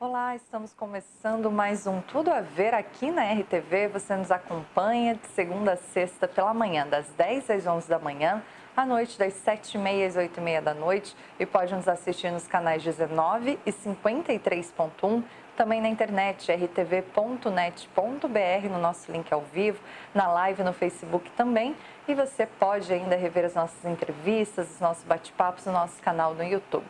Olá, estamos começando mais um Tudo a Ver aqui na RTV. Você nos acompanha de segunda a sexta pela manhã, das 10 às 11 da manhã, à noite das 7h30 às 8h30 da noite e pode nos assistir nos canais 19 e 53.1, também na internet rtv.net.br, no nosso link ao vivo, na live no Facebook também, e você pode ainda rever as nossas entrevistas, os nossos bate-papos no nosso canal no YouTube.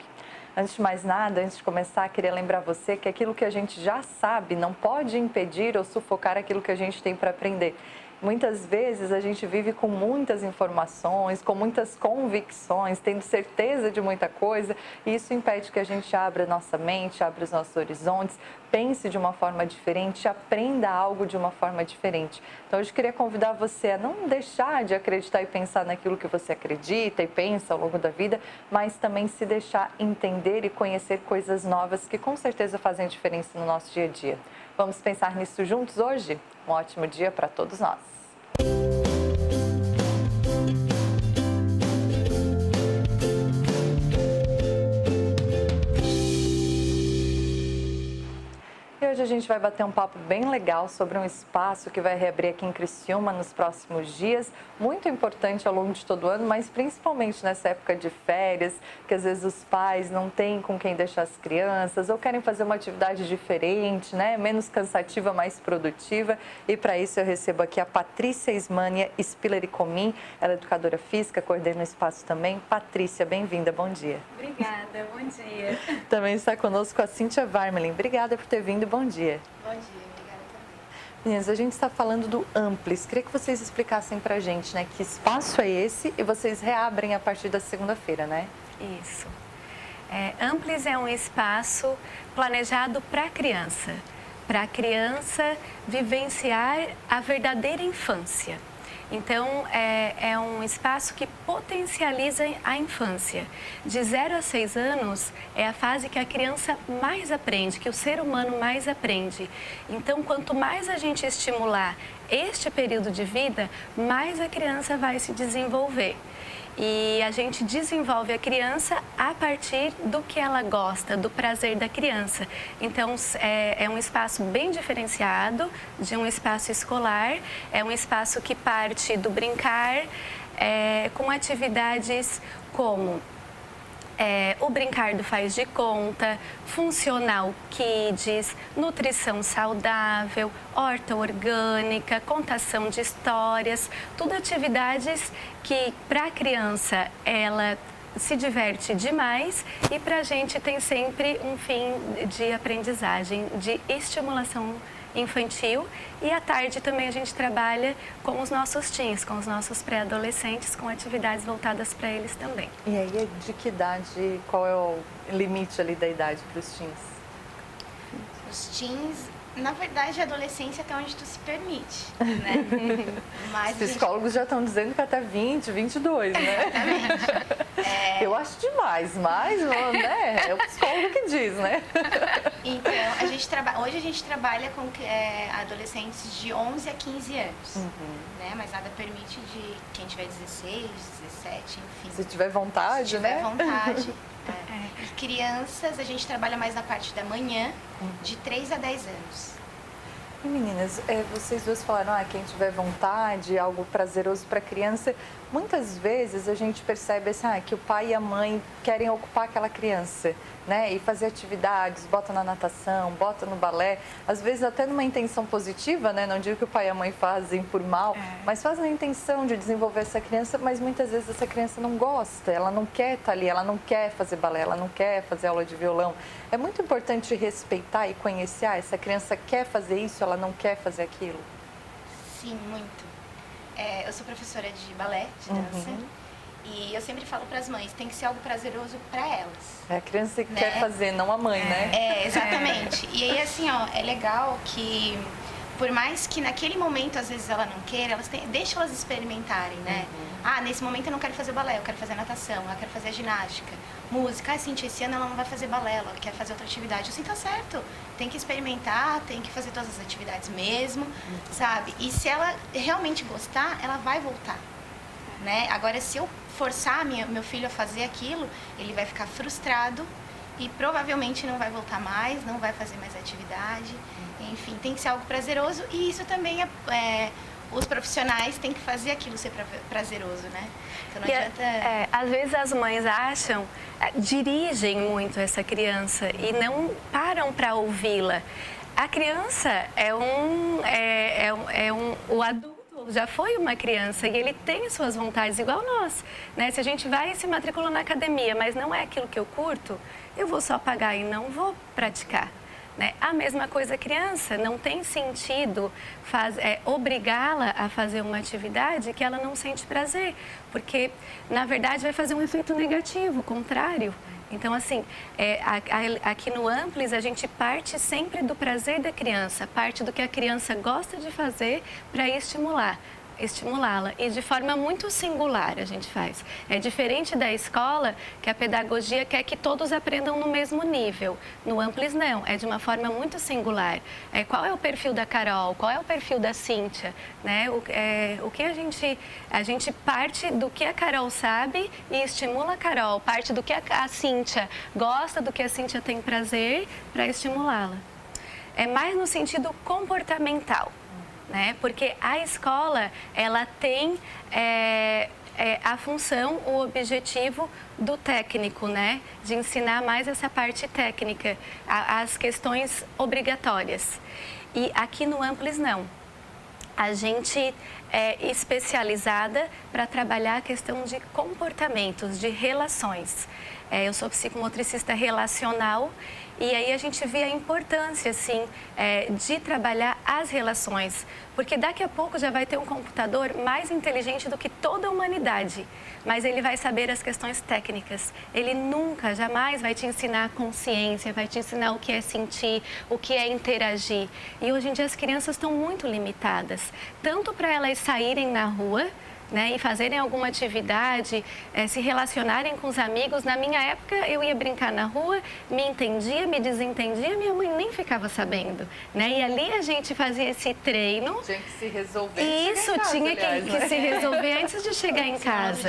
Antes de mais nada, antes de começar, queria lembrar você que aquilo que a gente já sabe não pode impedir ou sufocar aquilo que a gente tem para aprender. Muitas vezes a gente vive com muitas informações, com muitas convicções, tendo certeza de muita coisa, e isso impede que a gente abra nossa mente, abra os nossos horizontes, pense de uma forma diferente, aprenda algo de uma forma diferente. Então, hoje eu queria convidar você a não deixar de acreditar e pensar naquilo que você acredita e pensa ao longo da vida, mas também se deixar entender e conhecer coisas novas que com certeza fazem diferença no nosso dia a dia. Vamos pensar nisso juntos hoje? Um ótimo dia para todos nós. E hoje a gente vai bater um papo bem legal sobre um espaço que vai reabrir aqui em Criciúma nos próximos dias, muito importante ao longo de todo o ano, mas principalmente nessa época de férias, que às vezes os pais não têm com quem deixar as crianças ou querem fazer uma atividade diferente, né? Menos cansativa, mais produtiva. E para isso eu recebo aqui a Patrícia Ismânia Spiller-Comin, ela é educadora física, coordena o espaço também. Patrícia, bem-vinda, bom dia. Obrigada, bom dia. Também está conosco a Cíntia Varmelin. Obrigada por ter vindo. Bom dia. Bom dia, obrigada também. Meninas, a gente está falando do Amplis. Queria que vocês explicassem para a gente, né, que espaço é esse e vocês reabrem a partir da segunda-feira, né? Isso. Amplis é um espaço planejado para a criança vivenciar a verdadeira infância. Então, é um espaço que potencializa a infância. De 0 a 6 anos é a fase que a criança mais aprende, que o ser humano mais aprende. Então, quanto mais a gente estimular este período de vida, mais a criança vai se desenvolver. E a gente desenvolve a criança a partir do que ela gosta, do prazer da criança. Então, é um espaço bem diferenciado de um espaço escolar, é um espaço que parte do brincar, com atividades como o brincar do faz de conta, funcional kids, nutrição saudável, horta orgânica, contação de histórias, tudo atividades que para a criança ela se diverte demais e para a gente tem sempre um fim de aprendizagem, de estimulação infantil, e à tarde também a gente trabalha com os nossos teens, com os nossos pré-adolescentes, com atividades voltadas para eles também. E aí, de que idade, qual é o limite ali da idade para os teens? Os teens, na verdade, a adolescência até onde tu se permite, né? Mas Os psicólogos já estão dizendo que até 20, 22, né? Exatamente. Eu acho demais, mas né, é o psicólogo que diz, né? Então, hoje a gente trabalha com adolescentes de 11 a 15 anos, né? Mas nada permite de quem tiver 16, 17, enfim. Se tiver vontade, Se tiver né? vontade. E crianças, a gente trabalha mais na parte da manhã, de 3 a 10 anos. E meninas, vocês duas falaram, quem tiver vontade, algo prazeroso para a criança. Muitas vezes a gente percebe assim, que o pai e a mãe querem ocupar aquela criança, né? E fazer atividades, bota na natação, bota no balé. Às vezes até numa intenção positiva, né? Não digo que o pai e a mãe fazem por mal, mas fazem na intenção de desenvolver essa criança, mas muitas vezes essa criança não gosta, ela não quer estar ali, ela não quer fazer balé, ela não quer fazer aula de violão. É muito importante respeitar e conhecer, essa criança quer fazer isso, ela não quer fazer aquilo. Sim, muito. Eu sou professora de balé, de dança, e eu sempre falo para as mães, tem que ser algo prazeroso para elas. É a criança que né? quer fazer, não a mãe, né? Exatamente. E aí, assim, é legal que, por mais que naquele momento, às vezes, ela não queira, deixa elas experimentarem, né? Nesse momento eu não quero fazer balé, eu quero fazer natação, eu quero fazer ginástica, música. Cintia, esse ano ela não vai fazer balé, ela quer fazer outra atividade. Assim, tá certo. Tem que experimentar, tem que fazer todas as atividades mesmo, sabe? E se ela realmente gostar, ela vai voltar, né? Agora, se eu forçar meu filho a fazer aquilo, ele vai ficar frustrado e provavelmente não vai voltar mais, não vai fazer mais atividade. Enfim, tem que ser algo prazeroso e isso também os profissionais têm que fazer aquilo ser prazeroso, né? Então não adianta... às vezes as mães acham, dirigem muito essa criança e não param para ouvi-la. A criança o adulto já foi uma criança e ele tem suas vontades igual nós, né? Se a gente vai e se matricula na academia, mas não é aquilo que eu curto, eu vou só pagar e não vou praticar. Né? A mesma coisa a criança, não tem sentido obrigá-la a fazer uma atividade que ela não sente prazer, porque, na verdade, vai fazer um efeito negativo, contrário. Então, assim, aqui no Amplis, a gente parte sempre do prazer da criança, parte do que a criança gosta de fazer para estimulá-la e de forma muito singular a gente faz. É diferente da escola, que a pedagogia quer que todos aprendam no mesmo nível. No Amplis não, é de uma forma muito singular. Qual é o perfil da Carol? Qual é o perfil da Cíntia? Né? O que a gente parte do que a Carol sabe e estimula a Carol, parte do que a Cíntia gosta, do que a Cíntia tem prazer para estimulá-la. É mais no sentido comportamental. Né? Porque a escola, ela tem a função, o objetivo do técnico, né? De ensinar mais essa parte técnica, as questões obrigatórias. E aqui no Amplis, não. A gente é especializada para trabalhar a questão de comportamentos, de relações. Eu sou psicomotricista relacional e aí a gente vê a importância, assim, de trabalhar as relações. Porque daqui a pouco já vai ter um computador mais inteligente do que toda a humanidade. Mas ele vai saber as questões técnicas. Ele nunca, jamais vai te ensinar consciência, vai te ensinar o que é sentir, o que é interagir. E hoje em dia as crianças estão muito limitadas. Tanto para elas saírem na rua, né, e fazerem alguma atividade, se relacionarem com os amigos. Na minha época, eu ia brincar na rua, me entendia, me desentendia, minha mãe nem ficava sabendo. Né? E ali a gente fazia esse treino. Tinha que se resolver. Isso, tinha que se resolver antes de chegar em casa.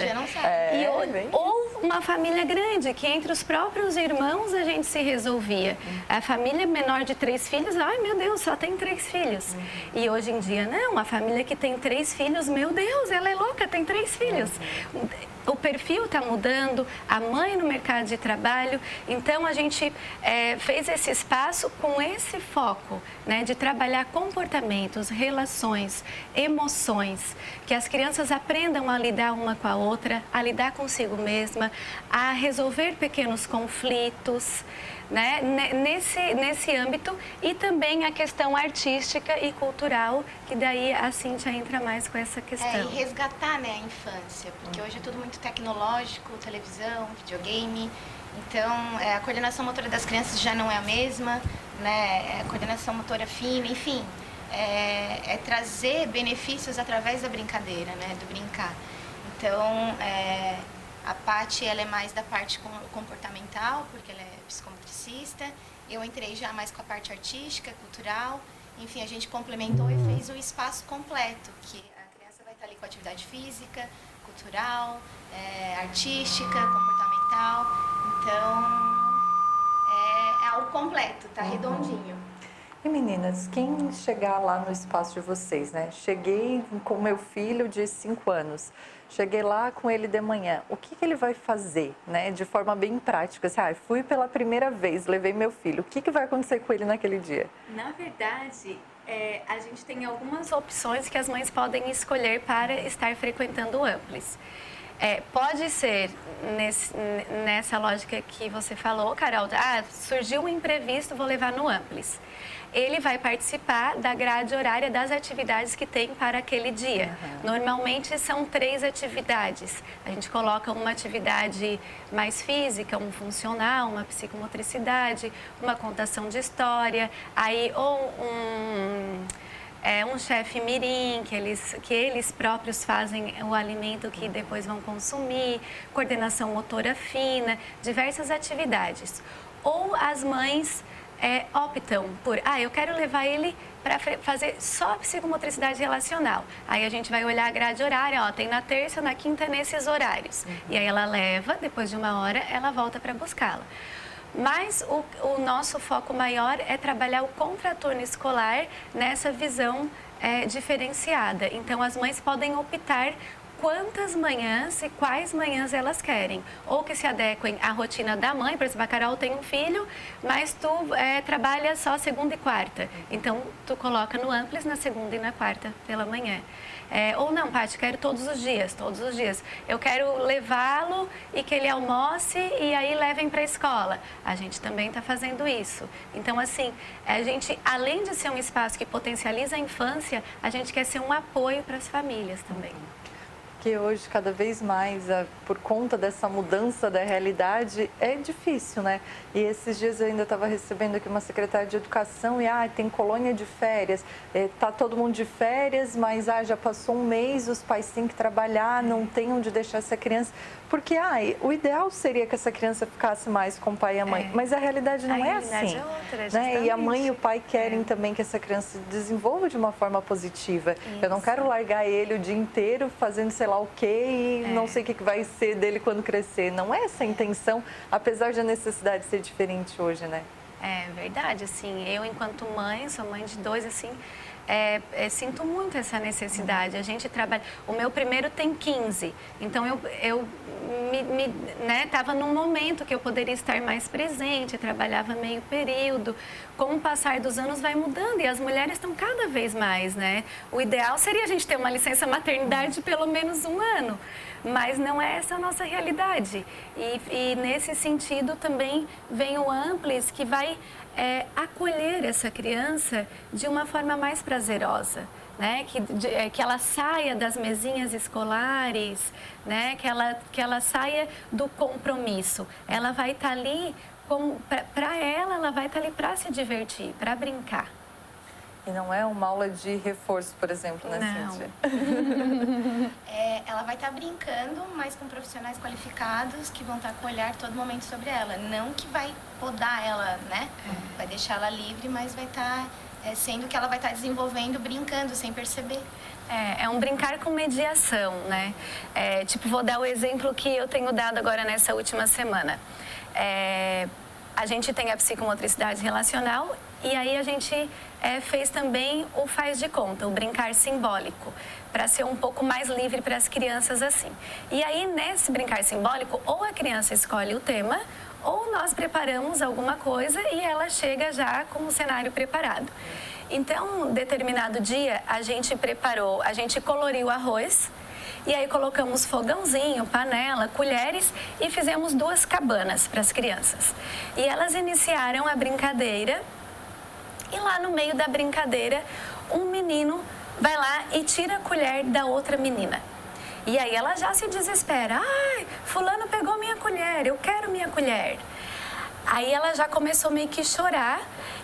Ou uma família grande, que entre os próprios irmãos a gente se resolvia. A família menor de 3 filhos, ai meu Deus, só tem 3 filhos. E hoje em dia, não, a família que tem 3 filhos, meu Deus, ela é louca. Tem 3 filhos. O perfil está mudando, a mãe no mercado de trabalho. Então, a gente fez esse espaço com esse foco, né, de trabalhar comportamentos, relações, emoções, que as crianças aprendam a lidar uma com a outra, a lidar consigo mesma, a resolver pequenos conflitos. Né, nesse âmbito, e também a questão artística e cultural, que daí a Cíntia entra mais com essa questão. E resgatar, né, a infância, porque hoje é tudo muito tecnológico, televisão, videogame, então a coordenação motora das crianças já não é a mesma, né, a coordenação motora fina, enfim, é trazer benefícios através da brincadeira, né, do brincar. Então, a Paty, ela é mais da parte comportamental, porque ela é psicomotricista. Eu entrei já mais com a parte artística, cultural. Enfim, a gente complementou e fez o espaço completo, que a criança vai estar ali com atividade física, cultural, artística, comportamental. Então, é algo completo, tá redondinho. E meninas, quem chegar lá no espaço de vocês, né? Cheguei com meu filho de 5 anos, cheguei lá com ele de manhã, o que ele vai fazer, né? De forma bem prática, assim, fui pela primeira vez, levei meu filho, o que vai acontecer com ele naquele dia? Na verdade, a gente tem algumas opções que as mães podem escolher para estar frequentando o Amplis. Pode ser nessa lógica que você falou, Carol, surgiu um imprevisto, vou levar no Amplis. Ele vai participar da grade horária das atividades que tem para aquele dia. Normalmente são 3 atividades. A gente coloca uma atividade mais física, um funcional, uma psicomotricidade, uma contação de história, aí ou um chefe mirim, que eles próprios fazem o alimento que depois vão consumir, coordenação motora fina, diversas atividades. Ou as mães optam por, eu quero levar ele para fazer só psicomotricidade relacional. Aí a gente vai olhar a grade horária, tem na terça, na quinta, nesses horários. E aí ela leva, depois de 1 hora, ela volta para buscá-la. Mas o nosso foco maior é trabalhar o contraturno escolar nessa visão diferenciada. Então, as mães podem optar quantas manhãs e quais manhãs elas querem. Ou que se adequem à rotina da mãe. Por exemplo, a Carol tem um filho, mas tu trabalha só segunda e quarta. Então, tu coloca no Amplis na segunda e na quarta pela manhã. Ou não, Paty, quero todos os dias. Eu quero levá-lo e que ele almoce e aí levem para a escola. A gente também está fazendo isso. Então, assim, a gente, além de ser um espaço que potencializa a infância, a gente quer ser um apoio para as famílias também. Que hoje, cada vez mais, por conta dessa mudança da realidade, é difícil, né? E esses dias eu ainda estava recebendo aqui uma secretária de educação e, tem colônia de férias, tá todo mundo de férias, mas, já passou um mês, os pais têm que trabalhar, não tem onde deixar essa criança. Porque, o ideal seria que essa criança ficasse mais com o pai e a mãe, mas a realidade não é assim. É outra, né? E a mãe e o pai querem também que essa criança se desenvolva de uma forma positiva. Isso. Eu não quero largar ele o dia inteiro fazendo sei lá o quê e não sei o que vai ser dele quando crescer. Não é essa a intenção, apesar de a necessidade ser diferente hoje, né? É verdade, assim, eu enquanto mãe, sou mãe de 2, assim, sinto muito essa necessidade. A gente trabalha... O meu primeiro tem 15, então eu estava num momento que eu poderia estar mais presente, trabalhava meio período. Com o passar dos anos vai mudando e as mulheres estão cada vez mais, né? O ideal seria a gente ter uma licença maternidade de pelo menos 1 ano, mas não é essa a nossa realidade. E nesse sentido também vem o Amplis, que vai acolher essa criança de uma forma mais prazerosa. Né? Que ela saia das mesinhas escolares, né? Que ela saia do compromisso. Ela vai estar ali, para ela vai estar ali para se divertir, para brincar. E não é uma aula de reforço, por exemplo, né, Cíntia? Ela vai estar brincando, mas com profissionais qualificados que vão estar com o olhar todo momento sobre ela. Não que vai podar ela, né? Vai deixar ela livre, mas vai estar... sendo que ela vai estar desenvolvendo, brincando, sem perceber. É um brincar com mediação, né? Vou dar o exemplo que eu tenho dado agora nessa última semana. A gente tem a psicomotricidade relacional e aí a gente fez também o faz de conta, o brincar simbólico, para ser um pouco mais livre para as crianças assim. E aí, nesse brincar simbólico, ou a criança escolhe o tema, ou nós preparamos alguma coisa e ela chega já com o cenário preparado. Então, determinado dia, a gente coloriu arroz e aí colocamos fogãozinho, panela, colheres e fizemos 2 cabanas para as crianças. E elas iniciaram a brincadeira e lá no meio da brincadeira, um menino vai lá e tira a colher da outra menina. E aí ela já se desespera. Fulano pegou minha colher, eu quero minha colher. Aí ela já começou meio que chorar.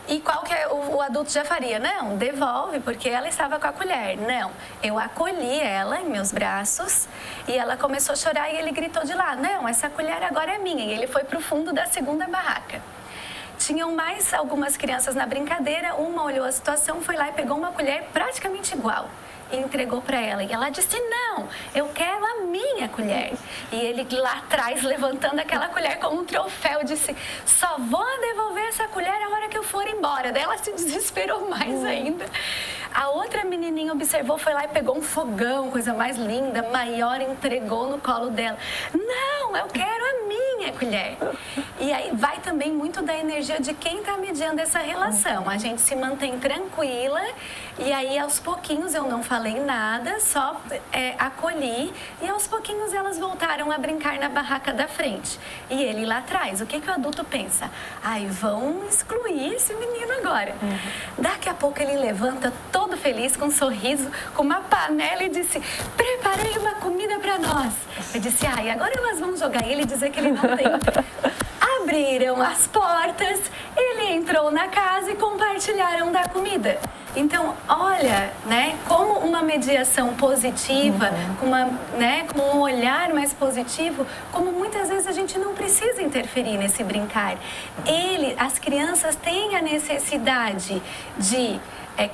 E qual que o adulto já faria? Não, devolve, porque ela estava com a colher. Não, eu acolhi ela em meus braços e ela começou a chorar e ele gritou de lá, não, essa colher agora é minha. E ele foi para o fundo da segunda barraca. Tinham mais algumas crianças na brincadeira, uma olhou a situação, foi lá e pegou uma colher praticamente igual e entregou para ela. E ela disse, não, eu quero a minha colher. E ele lá atrás, levantando aquela colher como um troféu, disse, só vou devolver essa colher a hora que eu for embora. Daí ela se desesperou mais ainda. A outra menininha observou, foi lá e pegou um fogão, coisa mais linda, maior, entregou no colo dela. Não, eu quero a minha colher. E aí vai também muito da energia de quem está mediando essa relação. A gente se mantém tranquila e aí aos pouquinhos eu não falei nada, só acolhi e aos pouquinhos elas voltaram a brincar na barraca da frente. E ele lá atrás, o que o adulto pensa? Vão excluir esse menino agora. Daqui a pouco ele levanta todo feliz, com um sorriso, com uma panela e disse, preparei uma comida para nós. Eu disse, agora elas vão jogar ele e dizer que ele não tem. Abriram as portas, ele entrou na casa e compartilharam da comida. Então, olha, né, como uma mediação positiva, com um olhar mais positivo, como muitas vezes a gente não precisa interferir nesse brincar. As crianças têm a necessidade de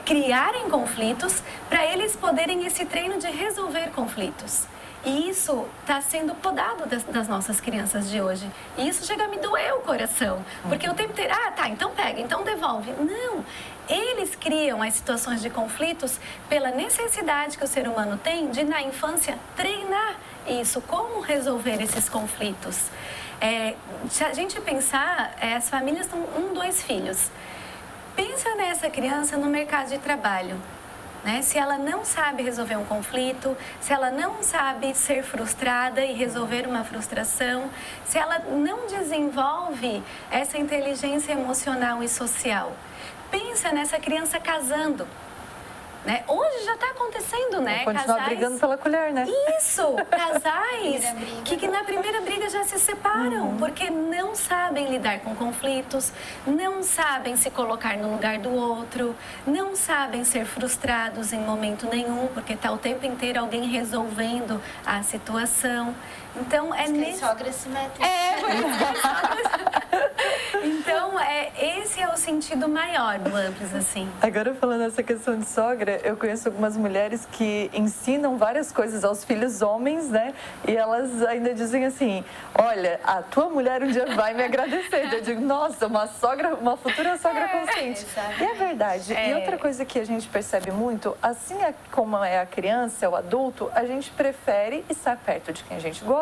criarem conflitos para eles poderem esse treino de resolver conflitos. E isso está sendo podado das nossas crianças de hoje. E isso chega a me doer o coração. Porque o tempo inteiro, tá, então pega, então devolve. Não, eles criam as situações de conflitos pela necessidade que o ser humano tem de, na infância, treinar isso, como resolver esses conflitos. Se a gente pensar, as famílias têm 1, 2 filhos. Pensa nessa criança no mercado de trabalho. Né? Se ela não sabe resolver um conflito, se ela não sabe ser frustrada e resolver uma frustração, se ela não desenvolve essa inteligência emocional e social. Pensa nessa criança casando. Né? Hoje já está acontecendo, né? Continuar brigando pela colher, né? Isso! Casais que na primeira briga já se separam, porque não sabem lidar com conflitos, não sabem se colocar no lugar do outro, não sabem ser frustrados em momento nenhum, porque está o tempo inteiro alguém resolvendo a situação. Então, sogras simétricas. Então, esse é o sentido maior do Amplis, assim. Agora, falando essa questão de sogra, eu conheço algumas mulheres que ensinam várias coisas aos filhos homens, né? E elas ainda dizem assim, olha, a tua mulher um dia vai me agradecer. Eu digo, nossa, uma futura sogra consciente. E é verdade. E outra coisa que a gente percebe muito, assim como é a criança, o adulto, a gente prefere estar perto de quem a gente gosta,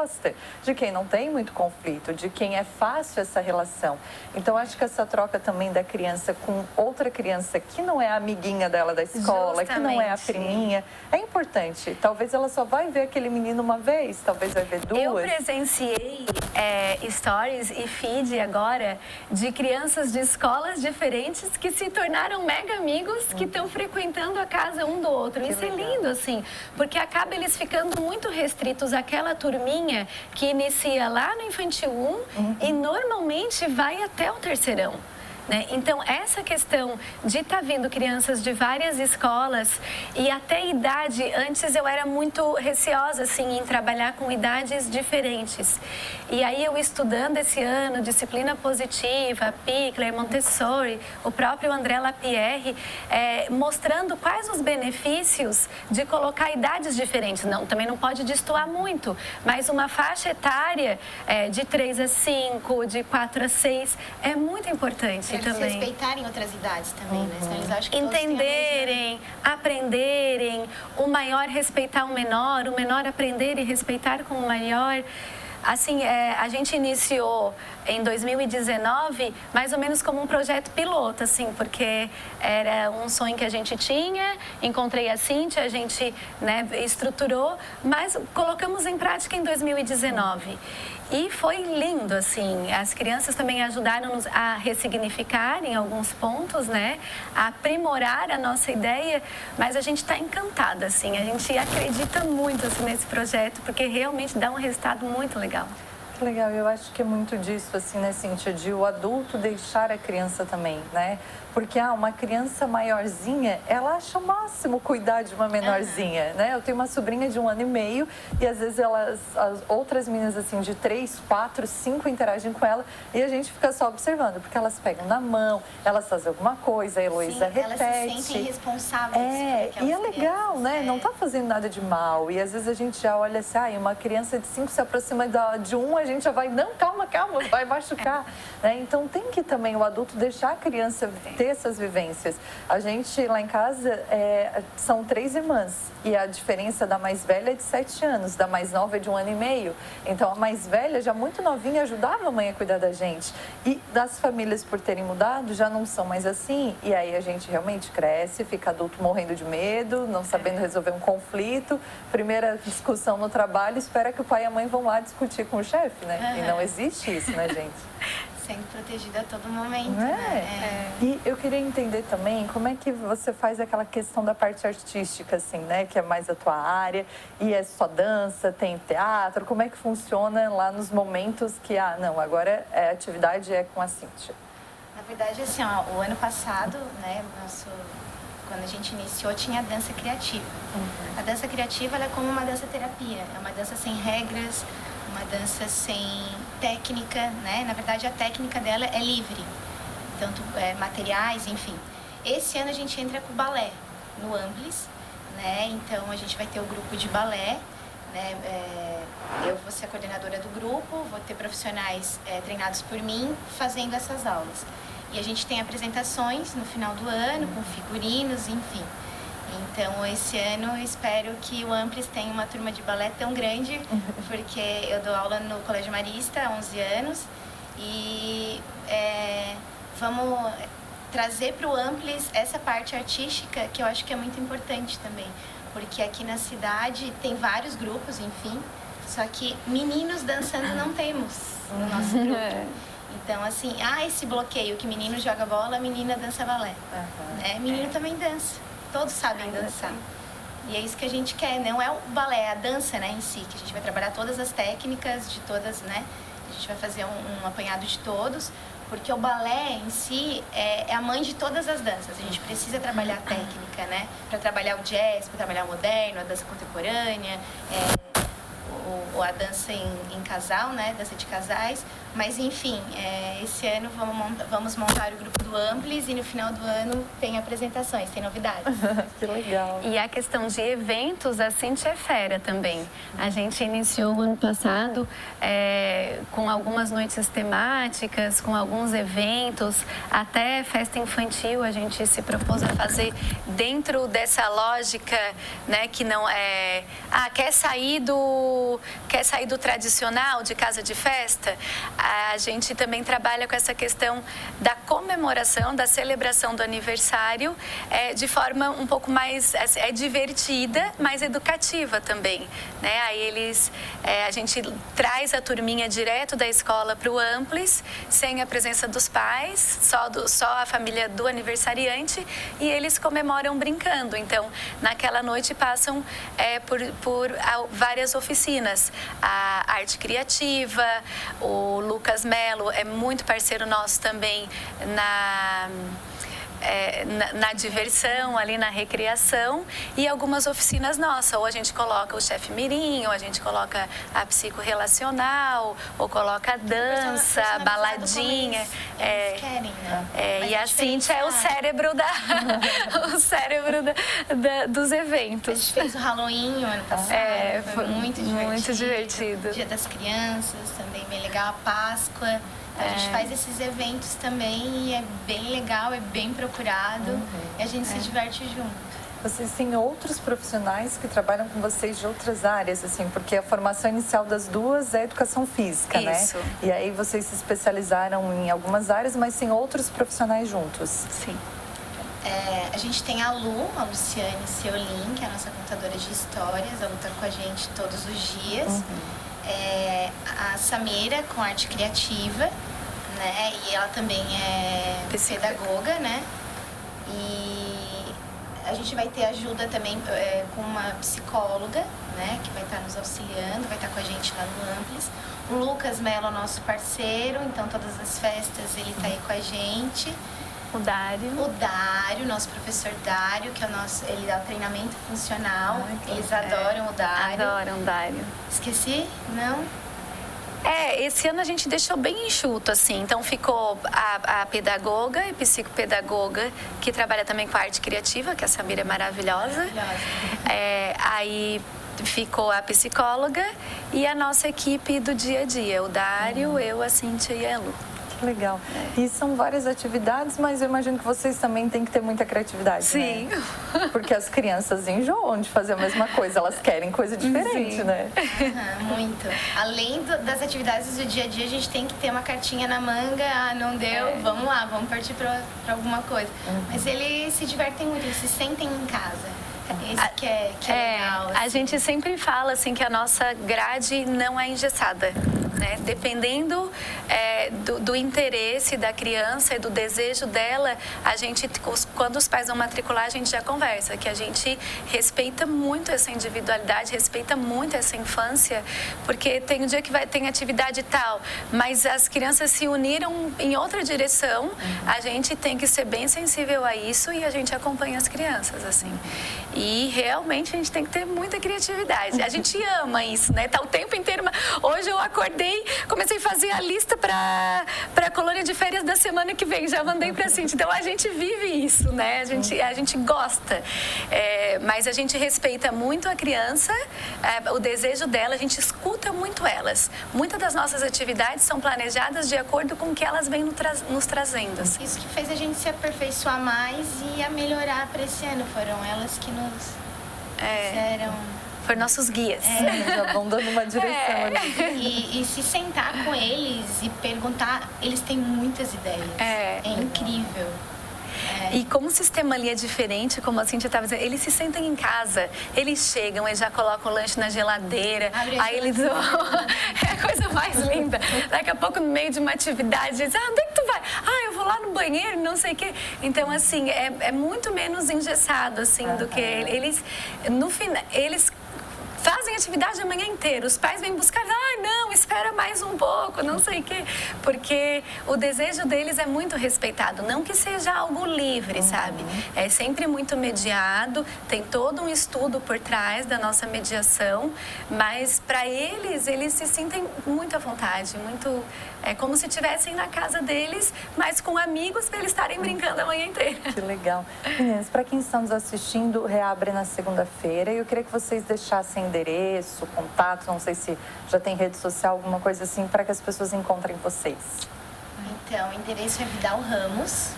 de quem não tem muito conflito, de quem é fácil essa relação. Então, acho que essa troca também da criança com outra criança que não é a amiguinha dela da escola, que não é a priminha, é importante. Talvez ela só vai ver aquele menino uma vez, talvez vai ver 2. Eu presenciei stories e feed agora de crianças de escolas diferentes que se tornaram mega amigos, que estão frequentando a casa um do outro. Isso é lindo, assim, porque acaba eles ficando muito restritos àquela turminha que inicia lá no Infantil 1 e normalmente vai até o terceirão. Né? Então, essa questão de estar vindo crianças de várias escolas e até idade, antes eu era muito receosa assim, em trabalhar com idades diferentes. E aí eu estudando esse ano, disciplina positiva, Pickler, Montessori, o próprio André Lapierre, mostrando quais os benefícios de colocar idades diferentes. Não, também não pode destoar muito, mas uma faixa etária de 3 a 5, de 4 a 6, é muito importante. Eles também. respeitarem outras idades também, né? Senão eles acham que entenderem, aprenderem, o maior respeitar o menor aprender e respeitar com o maior. Assim, a gente iniciou em 2019 mais ou menos como um projeto piloto, assim, porque era um sonho que a gente tinha, encontrei a Cíntia, a gente, né, estruturou, mas colocamos em prática em 2019. E foi lindo, assim, as crianças também ajudaram-nos a ressignificar em alguns pontos, né, a aprimorar a nossa ideia, mas a gente está encantada, assim, a gente acredita muito assim, nesse projeto, porque realmente dá um resultado muito legal. Legal, eu acho que é muito disso, assim, né, Cíntia, de o adulto deixar a criança também, né? Porque uma criança maiorzinha, ela acha o máximo cuidar de uma menorzinha, né? Eu tenho uma sobrinha de 1 ano e meio e às vezes as outras meninas assim de 3, 4, 5 interagem com ela e a gente fica só observando, porque elas pegam na mão, elas fazem alguma coisa, a Heloísa repete. Elas se sentem responsáveis. E é legal, né? Não tá fazendo nada de mal. E às vezes a gente já olha assim, uma criança de 5 se aproxima de 1, a gente já vai, não, calma, vai machucar. Né? Então tem que também o adulto deixar a criança ter essas vivências. A gente lá em casa são 3 irmãs e a diferença da mais velha é de 7 anos, da mais nova é de 1 ano e meio. Então a mais velha, já muito novinha, ajudava a mãe a cuidar da gente. E das famílias, por terem mudado, já não são mais assim. E aí a gente realmente cresce, fica adulto morrendo de medo, não sabendo resolver um conflito. Primeira discussão no trabalho, espera que o pai e a mãe vão lá discutir com o chefe, né? E não existe isso, né, gente? Sendo protegida a todo momento, né? E eu queria entender também como é que você faz aquela questão da parte artística, assim, né? Que é mais a tua área, e é só dança, tem teatro, como é que funciona lá nos momentos que, não, agora a atividade é com a Cíntia? Na verdade, assim, o ano passado, né, quando a gente iniciou, tinha a dança criativa. A dança criativa, ela é como uma dança terapia, é uma dança sem regras, uma dança sem técnica, né? Na verdade, a técnica dela é livre, tanto materiais, enfim. Esse ano a gente entra com o balé no Amplis, né? Então a gente vai ter o grupo de balé né? Eu vou ser a coordenadora do grupo, vou ter profissionais treinados por mim fazendo essas aulas. E a gente tem apresentações no final do ano, com figurinos, enfim. Então, esse ano, eu espero que o Amplis tenha uma turma de balé tão grande, porque eu dou aula no Colégio Marista há 11 anos. E vamos trazer para o Amplis essa parte artística, que eu acho que é muito importante também. Porque aqui na cidade tem vários grupos, enfim, só que meninos dançando não temos no nosso grupo. Então, assim, esse bloqueio que menino joga bola, menina dança balé. Menino também dança. Todos sabem dançar. E é isso que a gente quer. Não é o balé, é a dança, né, em si. Que a gente vai trabalhar todas as técnicas de todas, né? A gente vai fazer um apanhado de todos. Porque o balé em si é a mãe de todas as danças. A gente precisa trabalhar a técnica, né? Para trabalhar o jazz, para trabalhar o moderno, a dança contemporânea, ou a dança em casal, né? Dança de casais. Mas, enfim, esse ano vamos montar o grupo do Amplis e no final do ano tem apresentações, tem novidades. Que legal. E a questão de eventos, a Cintia é fera também. A gente iniciou o ano passado com algumas noites temáticas, com alguns eventos, até festa infantil a gente se propôs a fazer dentro dessa lógica, né, que não é... quer sair do tradicional, de casa de festa? A gente também trabalha com essa questão da comemoração, da celebração do aniversário de forma um pouco mais divertida, mas educativa também, né? Aí a gente traz a turminha direto da escola para o Amplis, sem a presença dos pais, só a família do aniversariante, e eles comemoram brincando. Então, naquela noite passam por várias oficinas, a arte criativa, o Lucas Melo é muito parceiro nosso também na diversão, ali na recreação, e algumas oficinas nossas. Ou a gente coloca o chefe mirim, ou a gente coloca a psicorrelacional, ou coloca a dança, a baladinha. Eles querem, né? E a Cintia é o cérebro dos eventos. A gente fez o Halloween o ano passado, foi muito divertido. Muito divertido. Dia das Crianças, também bem legal, a Páscoa. A gente faz esses eventos também e é bem legal, é bem procurado e a gente se diverte junto. Vocês têm outros profissionais que trabalham com vocês de outras áreas, assim, porque a formação inicial das duas é educação física, Isso. né? E aí vocês se especializaram em algumas áreas, mas tem outros profissionais juntos. Sim. A gente tem a Luciane Seolin, que é a nossa contadora de histórias, ela está com a gente todos os dias. A Samira, com arte criativa, né? E ela também é pedagoga, né? E a gente vai ter ajuda também com uma psicóloga, né? Que vai estar nos auxiliando, vai estar com a gente lá no Amplis. O Lucas Melo é nosso parceiro, então todas as festas ele está aí com a gente. O Dário, nosso professor Dário, que é ele dá o treinamento funcional. Eles adoram o Dário. Adoram o Dário. Esqueci? Não? Esse ano a gente deixou bem enxuto, assim. Então ficou a pedagoga e psicopedagoga, que trabalha também com a arte criativa, que a Samira é maravilhosa. Aí ficou a psicóloga e a nossa equipe do dia a dia. O Dário, eu, a Cintia e a Lu. Legal. E são várias atividades, mas eu imagino que vocês também têm que ter muita criatividade, Sim. Né? Porque as crianças enjoam de fazer a mesma coisa, elas querem coisa diferente, Sim. Né? Muito. Além das atividades do dia a dia, a gente tem que ter uma cartinha na manga, não deu, vamos lá, vamos partir para alguma coisa. Mas eles se divertem muito, eles se sentem em casa. Isso que é legal. Assim. A gente sempre fala assim que a nossa grade não é engessada, né? Dependendo do interesse da criança e do desejo dela, a gente, quando os pais vão matricular, a gente já conversa, que a gente respeita muito essa individualidade, respeita muito essa infância, porque tem um dia que tem atividade tal, mas as crianças se uniram em outra direção, a gente tem que ser bem sensível a isso e a gente acompanha as crianças, assim. E realmente a gente tem que ter muita criatividade. A gente ama isso, né? Tá o tempo inteiro. Hoje eu acordei comecei a fazer a lista para a colônia de férias da semana que vem, já mandei para a Cintia. Então a gente vive isso, né? A gente gosta, mas a gente respeita muito a criança, o desejo dela, a gente escuta muito elas. Muitas das nossas atividades são planejadas de acordo com o que elas vêm nos trazendo. Assim. Isso que fez a gente se aperfeiçoar mais e a melhorar para esse ano. Foram elas que nos disseram... Foram nossos guias. Já vão dando uma direção ali. E se sentar com eles e perguntar, eles têm muitas ideias. É incrível. E como o sistema ali é diferente, como a Cintia estava dizendo, eles se sentem em casa, eles chegam, eles já colocam o lanche na geladeira, aí eles... é a coisa mais linda. Daqui a pouco, no meio de uma atividade, eles dizem, onde é que tu vai? Eu vou lá no banheiro, não sei o quê. Então, assim, é muito menos engessado, assim, do que eles... No final, eles... fazem atividade a manhã inteira. Os pais vêm buscar, não, espera mais um pouco, não sei o quê. Porque o desejo deles é muito respeitado. Não que seja algo livre, sabe? É sempre muito mediado, tem todo um estudo por trás da nossa mediação, mas para eles se sentem muito à vontade, muito... É como se estivessem na casa deles, mas com amigos para eles estarem brincando a manhã inteira. Que legal. Meninas, para quem está nos assistindo, reabre na segunda-feira e eu queria que vocês deixassem endereço, contato, não sei se já tem rede social, alguma coisa assim, para que as pessoas encontrem vocês. Então, o endereço é Vidal Ramos.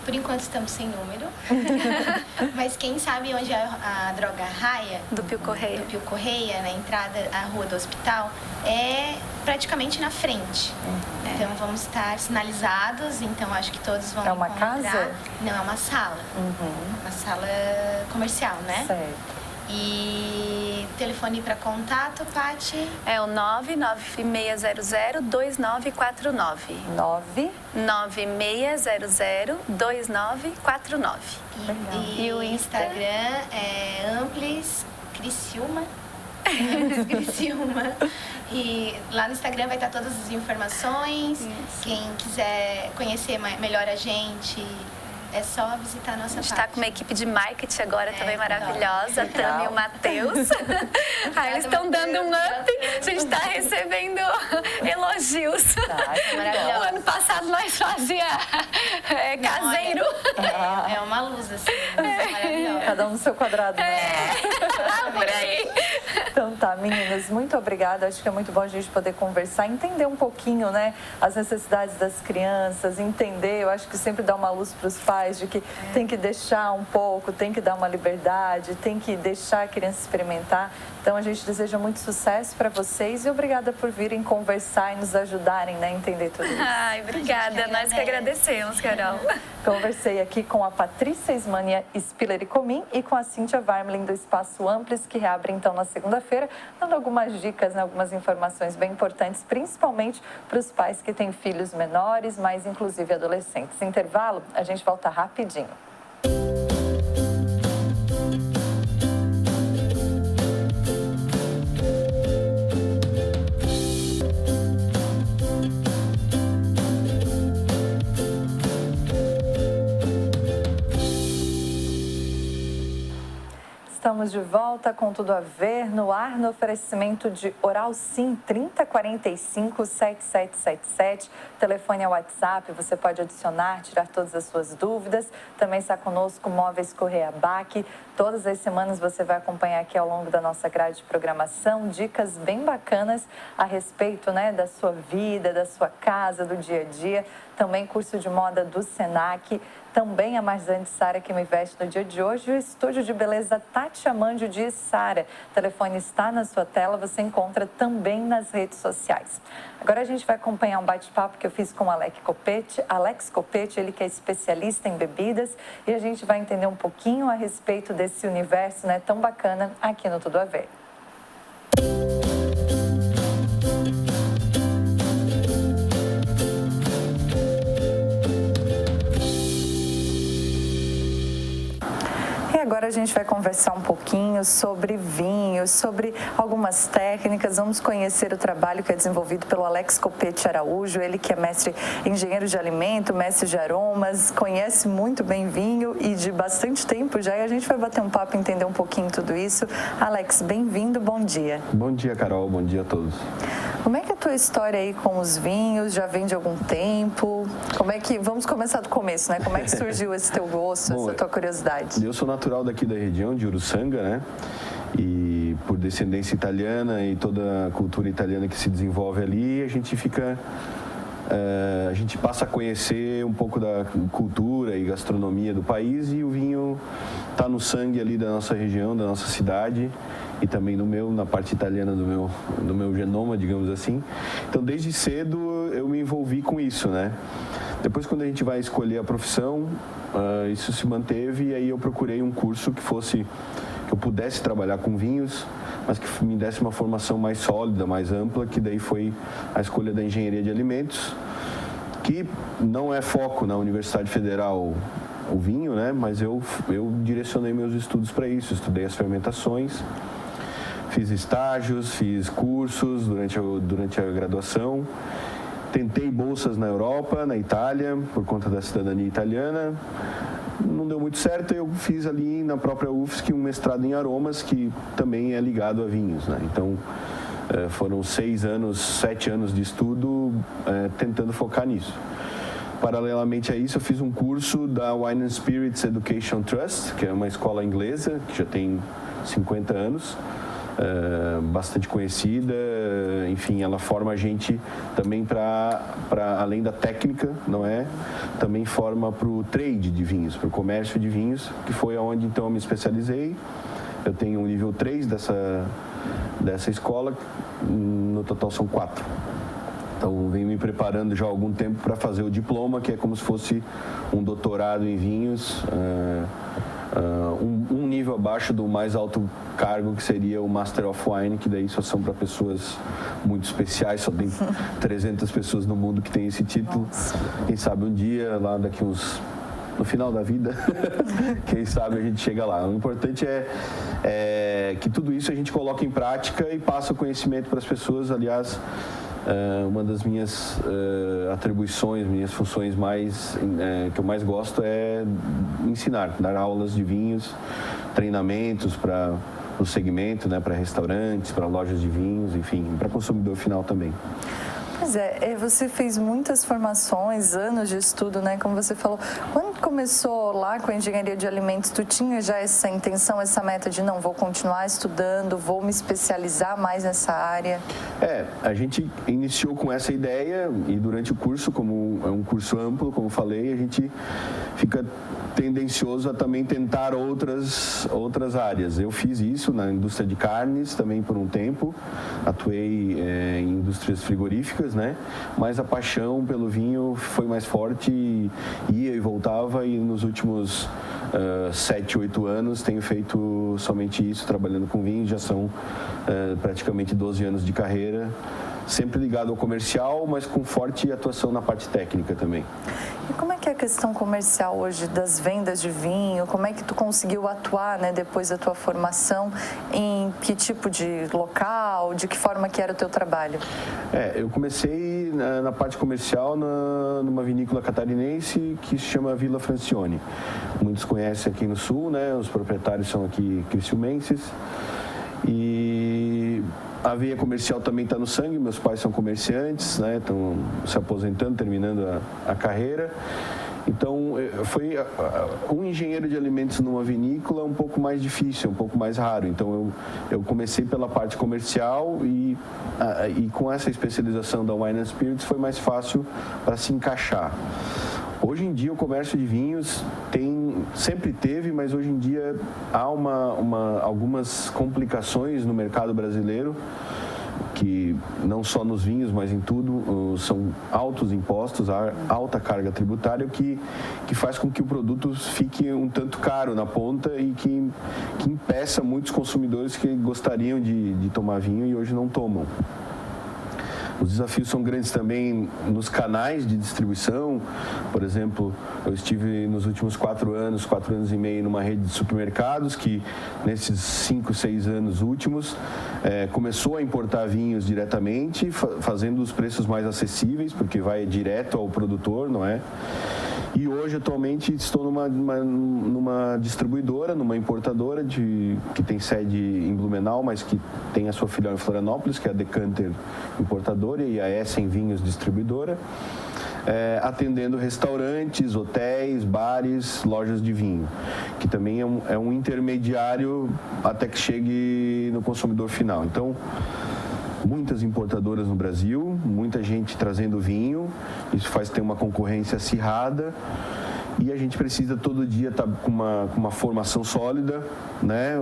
Por enquanto estamos sem número. Mas quem sabe onde é a droga Raia? Do Pio Correia. Do Pio Correia, na entrada, a rua do hospital, é praticamente na frente. Então vamos estar sinalizados, então acho que todos vão encontrar. É uma casa? Não, é uma sala. Uma sala comercial, né? Certo. E telefone para contato, Paty? É o 99600-2949. 99600-2949. E o Instagram é Amplis Criciúma. Amplis Criciúma. E lá no Instagram vai estar todas as informações. Quem quiser conhecer melhor a gente... É só visitar a nossa página. A gente está com uma equipe de marketing agora também maravilhosa, a Tami e o Matheus. Eles estão dando um up, a gente está recebendo elogios. Maravilhoso. O ano passado nós fazia caseiro. É uma luz, assim, maravilhosa. Cada um no seu quadrado, né? Por aí. Então tá, meninas, muito obrigada. Acho que é muito bom a gente poder conversar, entender um pouquinho, né, as necessidades das crianças, entender, eu acho que sempre dá uma luz para os pais de que tem que deixar um pouco, tem que dar uma liberdade, tem que deixar a criança experimentar. Então a gente deseja muito sucesso para vocês e obrigada por virem conversar e nos ajudarem, né, a entender tudo isso. Ai, obrigada. Nós que agradecemos, Carol. Conversei aqui com a Patrícia Ismania Spiller e Comim e com a Cíntia Varmelin do Espaço Amplis, que reabre então na segunda-feira, dando algumas dicas, né, algumas informações bem importantes, principalmente para os pais que têm filhos menores, mas inclusive adolescentes. Intervalo, a gente volta rapidinho. Estamos de volta com Tudo a Ver, no ar, no oferecimento de Oral Sim 3045-7777. Telefone é WhatsApp, você pode adicionar, tirar todas as suas dúvidas. Também está conosco Móveis Correia Bac. Todas as semanas você vai acompanhar aqui ao longo da nossa grade de programação dicas bem bacanas a respeito, né, da sua vida, da sua casa, do dia a dia. Também curso de moda do Senac. Também a Marzane Sara que me veste no dia de hoje. O estúdio de beleza Tati Amandio de Sara. O telefone está na sua tela, você encontra também nas redes sociais. Agora a gente vai acompanhar um bate-papo que eu fiz com o Alex Copete, ele que é especialista em bebidas. E a gente vai entender um pouquinho a respeito desse universo, né, tão bacana aqui no Tudo a Ver. Agora a gente vai conversar um pouquinho sobre vinhos, sobre algumas técnicas. Vamos conhecer o trabalho que é desenvolvido pelo Alex Copete Araújo, ele que é mestre engenheiro de alimento, mestre de aromas, conhece muito bem vinho e de bastante tempo já. E a gente vai bater um papo e entender um pouquinho tudo isso. Alex, bem-vindo, bom dia. Bom dia, Carol, bom dia a todos. Como é que é a tua história aí com os vinhos? Já vem de algum tempo? Vamos começar do começo, né? Como é que surgiu esse teu gosto, essa tua curiosidade? Eu sou natural daqui da região, de Uruçanga, né? E por descendência italiana e toda a cultura italiana que se desenvolve ali, a gente passa a conhecer um pouco da cultura e gastronomia do país, e o vinho está no sangue ali da nossa região, da nossa cidade, e também na parte italiana do meu genoma, digamos assim. Então, desde cedo eu me envolvi com isso, né? Depois, quando a gente vai escolher a profissão, isso se manteve, e aí eu procurei um curso que eu pudesse trabalhar com vinhos, mas que me desse uma formação mais sólida, mais ampla, que daí foi a escolha da engenharia de alimentos, que não é foco na Universidade Federal o vinho, né? Mas eu direcionei meus estudos para isso. Estudei as fermentações, fiz estágios, fiz cursos durante a graduação, tentei bolsas na Europa, na Itália, por conta da cidadania italiana. Não deu muito certo, eu fiz ali na própria UFSC um mestrado em aromas, que também é ligado a vinhos, né? Então, foram 7 anos de estudo tentando focar nisso. Paralelamente a isso, eu fiz um curso da Wine and Spirits Education Trust, que é uma escola inglesa, que já tem 50 anos, bastante conhecida. Enfim, ela forma a gente também para além da técnica, não é? Também forma para o trade de vinhos, para o comércio de vinhos, que foi aonde então eu me especializei. Eu tenho um nível 3 dessa escola, no total são 4. Então, venho me preparando já há algum tempo para fazer o diploma, que é como se fosse um doutorado em vinhos, um nível abaixo do mais alto cargo, que seria o Master of Wine, que daí só são para pessoas muito especiais, só tem 300 pessoas no mundo que tem esse título. Nossa. Quem sabe um dia, lá daqui no final da vida, quem sabe a gente chega lá. O importante é que tudo isso a gente coloca em prática e passa o conhecimento para as pessoas. Aliás, uma das minhas atribuições, minhas funções que eu mais gosto é ensinar, dar aulas de vinhos, treinamentos para o segmento, né, para restaurantes, para lojas de vinhos, enfim, para consumidor final também. Pois é, você fez muitas formações, anos de estudo, né? Como você falou, quando começou lá com a engenharia de alimentos, tu tinha já essa intenção, essa meta de não, vou continuar estudando, vou me especializar mais nessa área? A gente iniciou com essa ideia, e durante o curso, como é um curso amplo, como falei, a gente fica tendencioso a também tentar outras áreas. Eu fiz isso na indústria de carnes também por um tempo, atuei em indústrias frigoríficas, né? Mas a paixão pelo vinho foi mais forte, ia e voltava, e nos últimos 7, 8 anos tenho feito somente isso, trabalhando com vinho. Já são praticamente 12 anos de carreira, sempre ligado ao comercial, mas com forte atuação na parte técnica também. E como é que é a questão comercial hoje das vendas de vinho? Como é que tu conseguiu atuar, né, depois da tua formação? Em que tipo de local? De que forma que era o teu trabalho? Eu comecei na parte comercial numa vinícola catarinense que se chama Vila Francione. Muitos conhecem aqui no sul, né? Os proprietários são aqui criciumenses. E a veia comercial também está no sangue. Meus pais são comerciantes, né? Estão se aposentando, terminando a carreira. Então, foi um engenheiro de alimentos numa vinícola um pouco mais difícil, um pouco mais raro. Então, eu comecei pela parte comercial e com essa especialização da Wine and Spirits foi mais fácil para se encaixar. Hoje em dia, o comércio de vinhos sempre teve, mas hoje em dia há algumas complicações no mercado brasileiro, que não só nos vinhos, mas em tudo, são altos impostos, alta carga tributária, que faz com que o produto fique um tanto caro na ponta e que impeça muitos consumidores que gostariam de tomar vinho e hoje não tomam. Os desafios são grandes também nos canais de distribuição. Por exemplo, eu estive nos últimos 4 anos e meio, numa rede de supermercados que, nesses 5, 6 anos últimos, começou a importar vinhos diretamente, fazendo os preços mais acessíveis, porque vai direto ao produtor, não é? E hoje, atualmente, estou numa distribuidora, numa importadora que tem sede em Blumenau, mas que tem a sua filial em Florianópolis, que é a Decanter Importadora e a Essen Vinhos Distribuidora, atendendo restaurantes, hotéis, bares, lojas de vinho, que também é um intermediário até que chegue no consumidor final. Então, muitas importadoras no Brasil, muita gente trazendo vinho, isso faz ter uma concorrência acirrada e a gente precisa todo dia estar com uma formação sólida, né?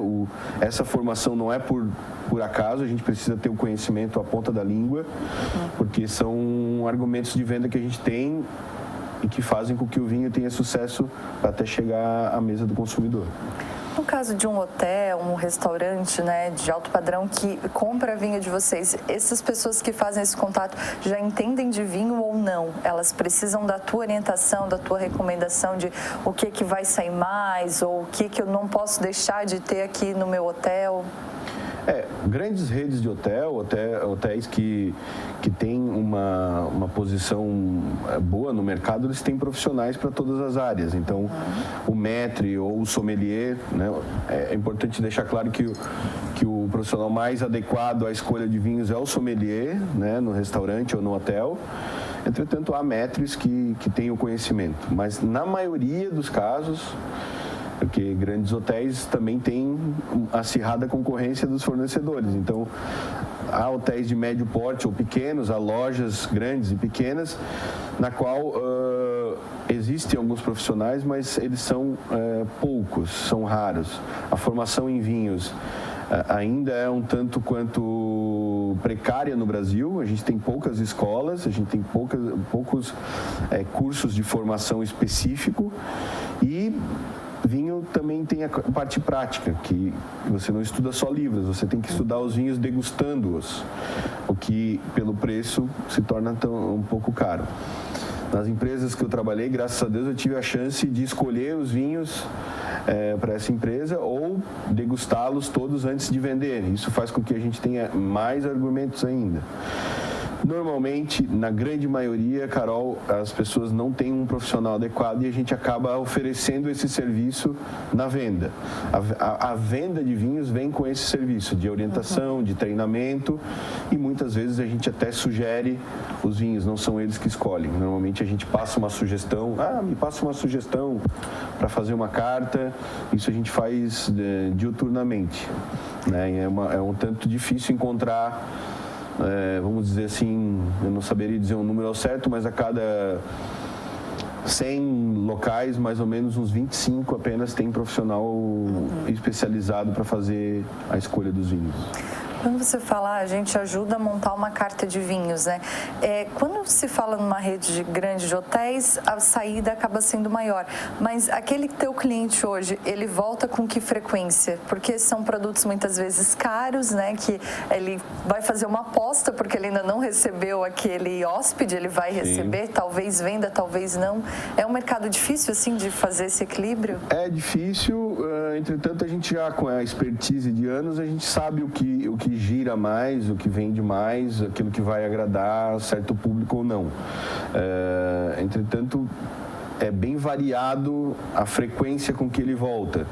Essa formação não é por acaso, a gente precisa ter o conhecimento à ponta da língua, porque são argumentos de venda que a gente tem e que fazem com que o vinho tenha sucesso até chegar à mesa do consumidor. No caso de um hotel, um restaurante, né, de alto padrão que compra vinho de vocês, essas pessoas que fazem esse contato já entendem de vinho ou não? Elas precisam da tua orientação, da tua recomendação de o que vai sair mais ou o que eu não posso deixar de ter aqui no meu hotel? Grandes redes de hotéis que têm uma posição boa no mercado, eles têm profissionais para todas as áreas. Então, o maître ou o sommelier, né, é importante deixar claro que o profissional mais adequado à escolha de vinhos é o sommelier, né, no restaurante ou no hotel. Entretanto, há maîtres que têm o conhecimento, mas na maioria dos casos, porque grandes hotéis também têm acirrada concorrência dos fornecedores. Então, há hotéis de médio porte ou pequenos, há lojas grandes e pequenas, na qual existem alguns profissionais, mas eles são poucos, são raros. A formação em vinhos ainda é um tanto quanto precária no Brasil. A gente tem poucas escolas, a gente tem poucos cursos de formação específico e vinho também tem a parte prática, que você não estuda só livros, você tem que estudar os vinhos degustando-os, o que pelo preço se torna um pouco caro. Nas empresas que eu trabalhei, graças a Deus, eu tive a chance de escolher os vinhos para essa empresa ou degustá-los todos antes de vender. Isso faz com que a gente tenha mais argumentos ainda. Normalmente, na grande maioria, Carol, as pessoas não têm um profissional adequado e a gente acaba oferecendo esse serviço na venda. A venda de vinhos vem com esse serviço de orientação, de treinamento e muitas vezes a gente até sugere os vinhos, não são eles que escolhem. Normalmente a gente passa uma sugestão, me passa uma sugestão para fazer uma carta, isso a gente faz diuturnamente, né? É um tanto difícil encontrar. Vamos dizer assim, eu não saberia dizer um número ao certo, mas a cada 100 locais, mais ou menos uns 25 apenas tem profissional especializado para fazer a escolha dos vinhos. Quando você fala, a gente ajuda a montar uma carta de vinhos, né? Quando se fala numa rede de grandes hotéis, a saída acaba sendo maior. Mas aquele teu cliente hoje, ele volta com que frequência? Porque são produtos muitas vezes caros, né? Que ele vai fazer uma aposta porque ele ainda não recebeu aquele hóspede, ele vai receber, talvez venda, talvez não. É um mercado difícil, assim, de fazer esse equilíbrio? É difícil, entretanto, a gente já com a expertise de anos, a gente sabe o que gira mais, o que vende mais, aquilo que vai agradar certo público ou não. Entretanto, é bem variado a frequência com que ele volta.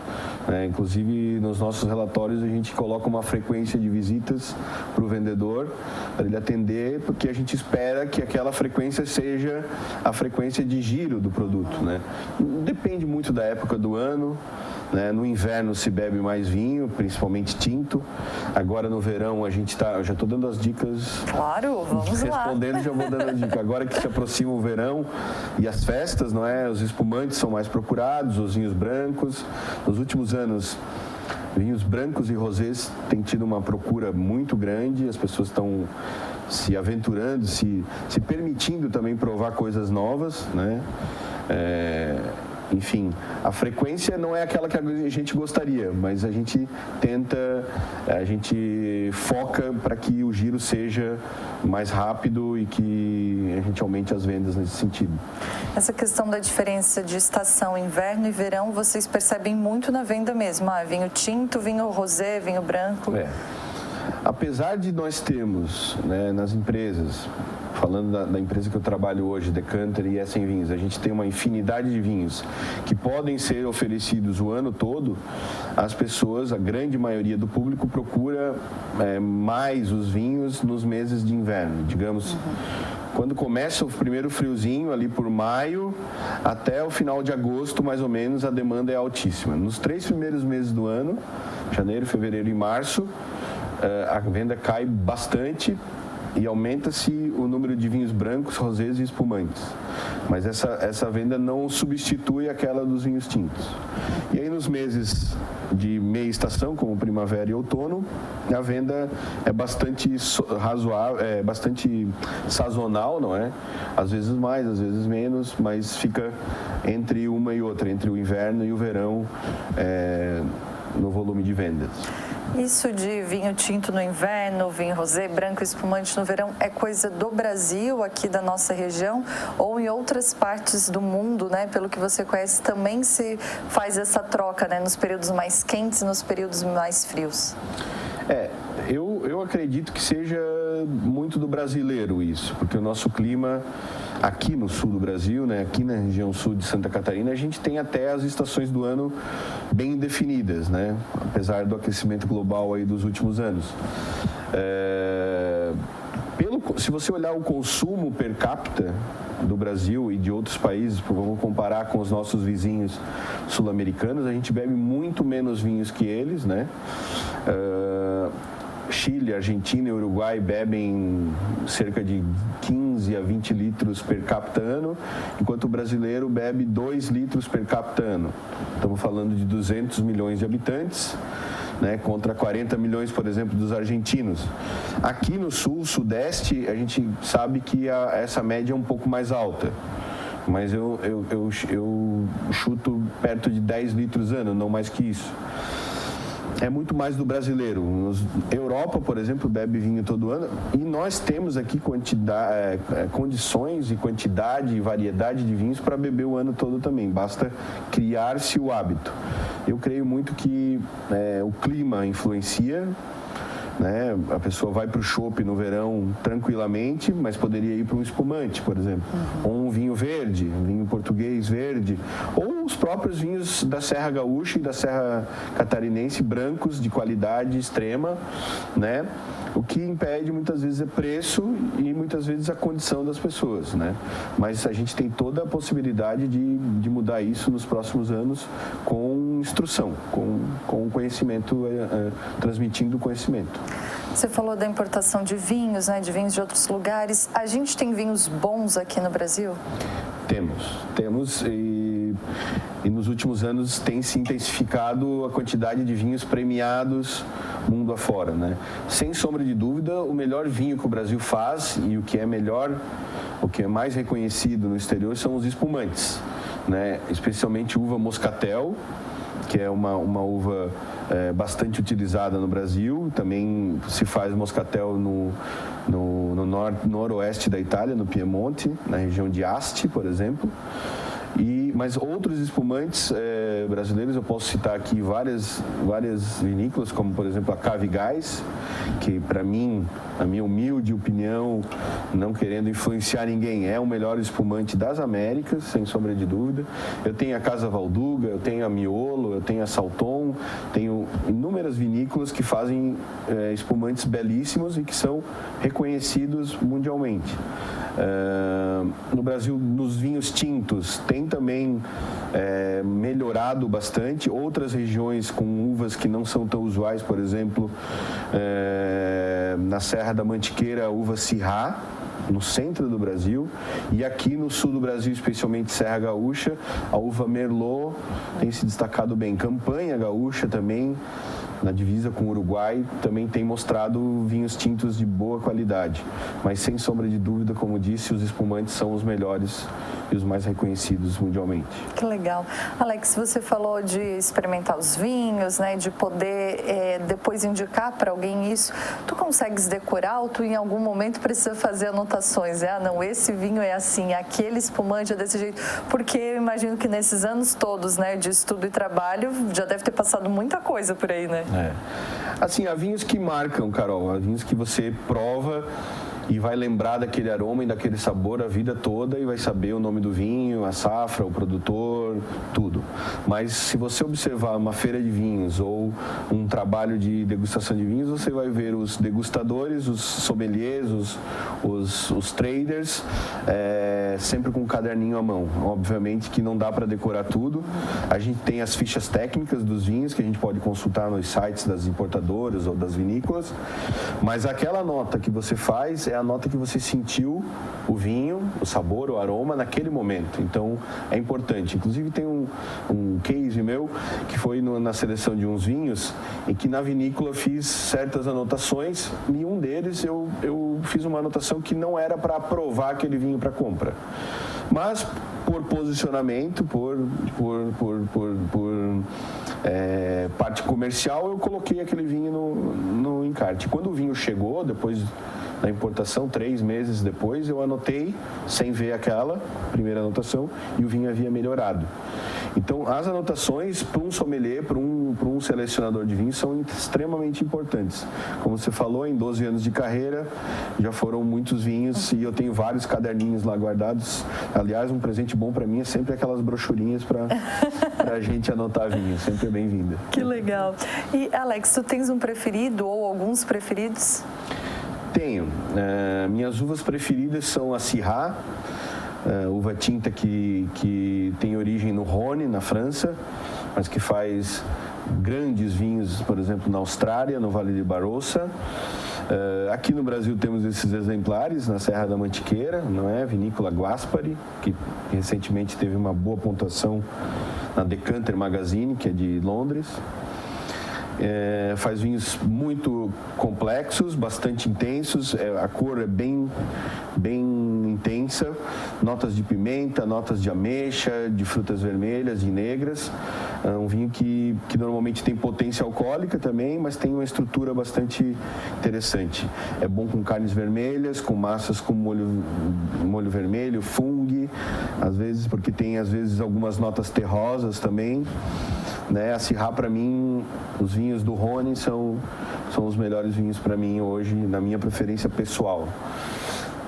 Inclusive, nos nossos relatórios, a gente coloca uma frequência de visitas para o vendedor, para ele atender, porque a gente espera que aquela frequência seja a frequência de giro do produto, né? Depende muito da época do ano. No inverno se bebe mais vinho, principalmente tinto. Agora no verão a gente eu já estou dando as dicas. Claro, vamos lá. Respondendo, já vou dando a dica. Agora que se aproxima o verão e as festas, não é? Os espumantes são mais procurados, os vinhos brancos. Nos últimos anos, vinhos brancos e rosés têm tido uma procura muito grande. As pessoas estão se aventurando, se permitindo também provar coisas novas, né? Enfim, a frequência não é aquela que a gente gostaria, mas a gente foca para que o giro seja mais rápido e que a gente aumente as vendas nesse sentido. Essa questão da diferença de estação, inverno e verão, vocês percebem muito na venda mesmo? Vinho tinto, vinho rosé, vinho branco? Apesar de nós termos, né, nas empresas, falando da empresa que eu trabalho hoje, Decanter e Essen Vinhos, a gente tem uma infinidade de vinhos que podem ser oferecidos o ano todo. As pessoas, a grande maioria do público, procura mais os vinhos nos meses de inverno, digamos. Quando começa o primeiro friozinho, ali por maio, até o final de agosto, mais ou menos, a demanda é altíssima. Nos 3 primeiros meses do ano, janeiro, fevereiro e março, a venda cai bastante e aumenta-se o número de vinhos brancos, rosés e espumantes. Mas essa venda não substitui aquela dos vinhos tintos. E aí nos meses de meia estação, como primavera e outono, a venda é bastante razoável, é bastante sazonal, não é? Às vezes mais, às vezes menos, mas fica entre uma e outra, entre o inverno e o verão, no volume de vendas. Isso de vinho tinto no inverno, vinho rosé, branco e espumante no verão, é coisa do Brasil, aqui da nossa região, ou em outras partes do mundo, né? Pelo que você conhece, também se faz essa troca, né? Nos períodos mais quentes e nos períodos mais frios. Eu acredito que seja muito do brasileiro isso, porque o nosso clima aqui no sul do Brasil, né, aqui na região sul de Santa Catarina, a gente tem até as estações do ano bem definidas, né, apesar do aquecimento global aí dos últimos anos. Se você olhar o consumo per capita do Brasil e de outros países, vamos comparar com os nossos vizinhos sul-americanos, a gente bebe muito menos vinhos que eles, né? Chile, Argentina e Uruguai bebem cerca de 15 a 20 litros per capita ano, enquanto o brasileiro bebe 2 litros per capita ano. Estamos falando de 200 milhões de habitantes, né, contra 40 milhões, por exemplo, dos argentinos. Aqui no sul, sudeste, a gente sabe que essa média é um pouco mais alta. Mas eu chuto perto de 10 litros ano, não mais que isso. É muito mais do brasileiro. Europa, por exemplo, bebe vinho todo ano e nós temos aqui condições e quantidade e variedade de vinhos para beber o ano todo também. Basta criar-se o hábito. Eu creio muito que o clima influencia, né? A pessoa vai para o chopp no verão tranquilamente, mas poderia ir para um espumante, por exemplo, ou um vinho verde, um vinho português verde, ou os próprios vinhos da Serra Gaúcha e da Serra Catarinense, brancos de qualidade extrema, né? O que impede muitas vezes é preço e muitas vezes a condição das pessoas, né? Mas a gente tem toda a possibilidade de mudar isso nos próximos anos com instrução, com conhecimento, transmitindo o conhecimento. Você falou da importação de vinhos, né, de vinhos de outros lugares. A gente tem vinhos bons aqui no Brasil? Temos e nos últimos anos tem se intensificado a quantidade de vinhos premiados mundo afora, né? Sem sombra de dúvida, o melhor vinho que o Brasil faz e o que é melhor, o que é mais reconhecido no exterior são os espumantes, né? Especialmente uva moscatel, que é uma uva bastante utilizada no Brasil. Também se faz moscatel no noroeste da Itália, no Piemonte, na região de Asti, por exemplo. Mas outros espumantes brasileiros, eu posso citar aqui várias vinícolas, como por exemplo a Cave Gás, que para mim, na minha humilde opinião, não querendo influenciar ninguém, é o melhor espumante das Américas, sem sombra de dúvida. Eu tenho a Casa Valduga, eu tenho a Miolo, eu tenho a Salton, tenho inúmeras vinícolas que fazem espumantes belíssimos e que são reconhecidos mundialmente. No Brasil, nos vinhos tintos, tem também melhorado bastante. Outras regiões com uvas que não são tão usuais, por exemplo, na Serra da Mantiqueira, a uva Syrah, no centro do Brasil, e aqui no sul do Brasil, especialmente Serra Gaúcha, a uva Merlot tem se destacado bem. Campanha Gaúcha também, na divisa com o Uruguai, também tem mostrado vinhos tintos de boa qualidade. Mas, sem sombra de dúvida, como disse, os espumantes são os melhores e os mais reconhecidos mundialmente. Que legal. Alex, você falou de experimentar os vinhos, né, de poder depois indicar para alguém isso. Tu consegues decorar ou tu em algum momento precisa fazer anotações? Não, esse vinho é assim, aquele espumante é desse jeito. Porque eu imagino que nesses anos todos, né, de estudo e trabalho, já deve ter passado muita coisa por aí, né? Assim, há vinhos que marcam, Carol, há vinhos que você prova e vai lembrar daquele aroma e daquele sabor a vida toda e vai saber o nome do vinho, a safra, o produtor, tudo. Mas se você observar uma feira de vinhos ou um trabalho de degustação de vinhos, você vai ver os degustadores, os sommeliers, os traders, sempre com um caderninho à mão. Obviamente que não dá para decorar tudo. A gente tem as fichas técnicas dos vinhos que a gente pode consultar nos sites das importadoras ou das vinícolas, mas aquela nota que você faz é a nota que você sentiu o vinho, o sabor, o aroma naquele momento. Então é importante. Inclusive tem um case meu que foi na seleção de uns vinhos em que na vinícola fiz certas anotações e um deles eu fiz uma anotação que não era para aprovar aquele vinho para compra, mas por posicionamento, por parte comercial, eu coloquei aquele vinho no encarte. Quando o vinho chegou, depois da importação, 3 meses depois, eu anotei, sem ver aquela primeira anotação, e o vinho havia melhorado. Então, as anotações para um sommelier, para um selecionador de vinhos, são extremamente importantes. Como você falou, em 12 anos de carreira, já foram muitos vinhos e eu tenho vários caderninhos lá guardados. Aliás, um presente bom para mim é sempre aquelas brochurinhas para a gente anotar vinho. Sempre é bem-vinda. Que legal. E, Alex, tu tens um preferido ou alguns preferidos? Tenho. Minhas uvas preferidas são a Syrah, uva tinta que tem origem no Rhône, na França, mas que faz grandes vinhos, por exemplo, na Austrália, no Vale de Barossa. Aqui no Brasil temos esses exemplares na Serra da Mantiqueira, não é? Vinícola Guaspari, que recentemente teve uma boa pontuação na Decanter Magazine, que é de Londres. Faz vinhos muito complexos, bastante intensos, a cor é bem intensa, notas de pimenta, notas de ameixa, de frutas vermelhas, de negras. É um vinho que normalmente tem potência alcoólica também, mas tem uma estrutura bastante interessante. É bom com carnes vermelhas, com massas com molho vermelho, fungo, às vezes, porque tem algumas notas terrosas também. Né? A Syrah, para mim, os vinhos do Rhône são os melhores vinhos para mim hoje, na minha preferência pessoal.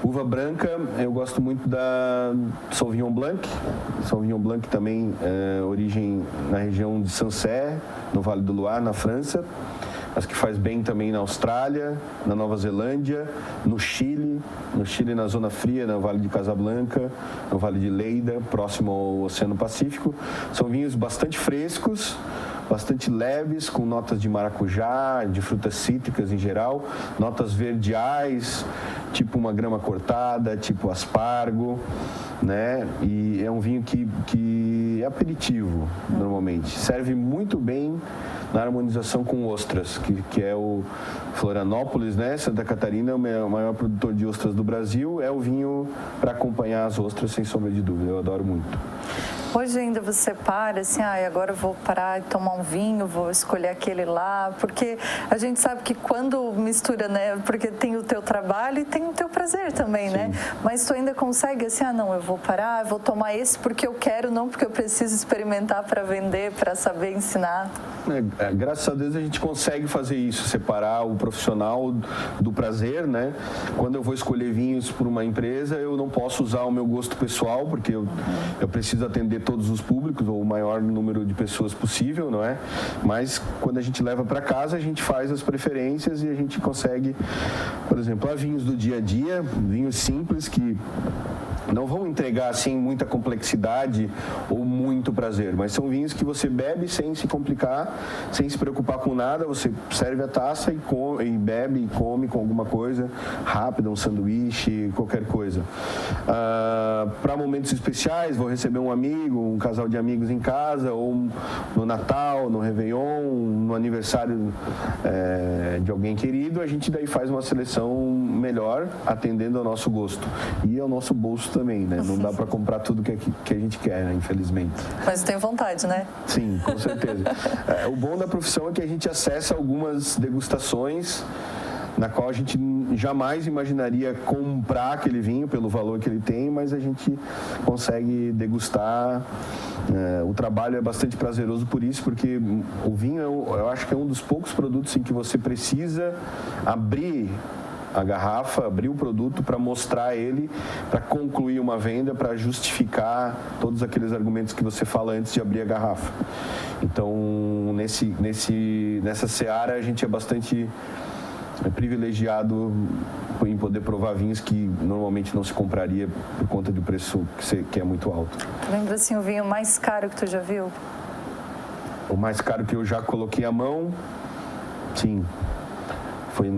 Uva branca, eu gosto muito da Sauvignon Blanc. Sauvignon Blanc também origem na região de Sancerre, no Vale do Loire, na França, mas que faz bem também na Austrália, na Nova Zelândia, no Chile na Zona Fria, no Vale de Casablanca, no Vale de Lleida, próximo ao Oceano Pacífico. São vinhos bastante frescos, bastante leves, com notas de maracujá, de frutas cítricas em geral, notas verdeais, tipo uma grama cortada, tipo aspargo, né? E é um vinho que é aperitivo, normalmente. Serve muito bem na harmonização com ostras, que é o Florianópolis, né? Santa Catarina, o maior produtor de ostras do Brasil, é o vinho para acompanhar as ostras, sem sombra de dúvida. Eu adoro muito. Hoje ainda você para assim, agora eu vou parar e tomar um vinho, vou escolher aquele lá, porque a gente sabe que quando mistura, né, porque tem o teu trabalho e tem o teu prazer também, sim, né? Mas tu ainda consegue assim, não, eu vou parar, eu vou tomar esse porque eu quero, não porque eu preciso experimentar para vender, para saber ensinar. Graças a Deus a gente consegue fazer isso, separar o profissional do prazer, né? Quando eu vou escolher vinhos para uma empresa, eu não posso usar o meu gosto pessoal, porque eu preciso atender todos os públicos, ou o maior número de pessoas possível, não é? Mas quando a gente leva para casa, a gente faz as preferências e a gente consegue, por exemplo, há vinhos do dia a dia, vinhos simples que não vão entregar assim muita complexidade ou muito prazer, mas são vinhos que você bebe sem se complicar, sem se preocupar com nada. Você serve a taça e bebe e come com alguma coisa rápida, um sanduíche, qualquer coisa. Para momentos especiais, vou receber um amigo, um casal de amigos em casa, ou no Natal, no Réveillon, no aniversário de alguém querido, a gente daí faz uma seleção melhor, atendendo ao nosso gosto e ao nosso bolso também, né? Não dá para comprar tudo que a gente quer, né? Infelizmente. Mas tem vontade, né? Sim, com certeza. O bom da profissão é que a gente acessa algumas degustações na qual a gente jamais imaginaria comprar aquele vinho pelo valor que ele tem, mas a gente consegue degustar. O trabalho é bastante prazeroso por isso, porque o vinho eu acho que é um dos poucos produtos em que você precisa abrir a garrafa, abrir o produto para mostrar ele, para concluir uma venda, para justificar todos aqueles argumentos que você fala antes de abrir a garrafa. Então, nessa seara, a gente é bastante privilegiado em poder provar vinhos que normalmente não se compraria por conta do preço que é muito alto. Lembra assim o vinho mais caro que tu já viu? O mais caro que eu já coloquei à mão, sim.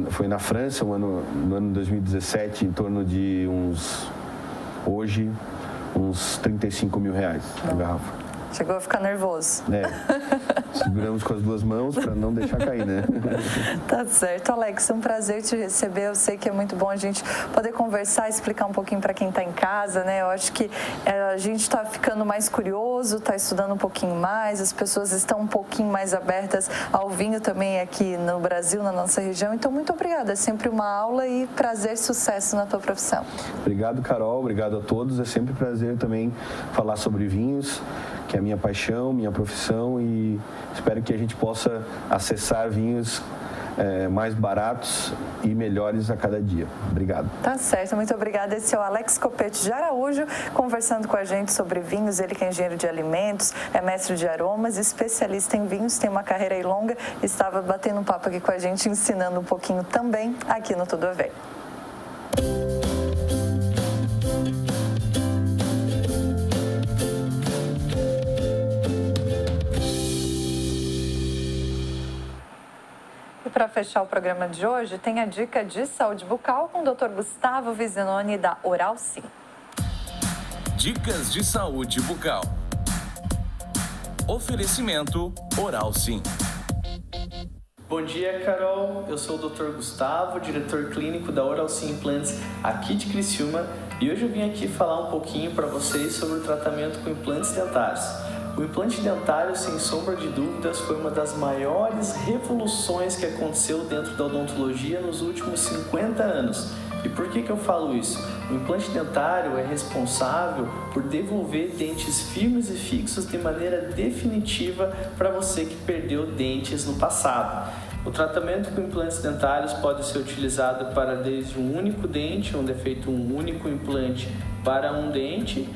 Foi na França, no ano 2017, em torno de hoje, uns 35 mil reais a garrafa. Chegou a ficar nervoso. Seguramos com as duas mãos para não deixar cair, né? Tá certo. Alex, um prazer te receber. Eu sei que é muito bom a gente poder conversar, explicar um pouquinho para quem está em casa, né? Eu acho que a gente está ficando mais curioso, está estudando um pouquinho mais, as pessoas estão um pouquinho mais abertas ao vinho também aqui no Brasil, na nossa região. Então, muito obrigada. É sempre uma aula e prazer, sucesso na tua profissão. Obrigado, Carol. Obrigado a todos. É sempre um prazer também falar sobre vinhos, que é a minha paixão, minha profissão, e espero que a gente possa acessar vinhos mais baratos e melhores a cada dia. Obrigado. Tá certo, muito obrigada. Esse é o Alex Copete de Araújo, conversando com a gente sobre vinhos. Ele que é engenheiro de alimentos, é mestre de aromas, especialista em vinhos, tem uma carreira aí longa, estava batendo um papo aqui com a gente, ensinando um pouquinho também aqui no Tudo a Ver. Para fechar o programa de hoje, tem a dica de saúde bucal com o Dr. Gustavo Visinoni da Oral Sim. Dicas de saúde bucal. Oferecimento Oral Sim. Bom dia, Carol. Eu sou o Dr. Gustavo, diretor clínico da Oral Sim Implantes aqui de Criciúma, e hoje eu vim aqui falar um pouquinho para vocês sobre o tratamento com implantes dentários. O implante dentário, sem sombra de dúvidas, foi uma das maiores revoluções que aconteceu dentro da odontologia nos últimos 50 anos. E por que eu falo isso? O implante dentário é responsável por devolver dentes firmes e fixos de maneira definitiva para você que perdeu dentes no passado. O tratamento com implantes dentários pode ser utilizado para desde um único dente, onde é feito um único implante para um dente,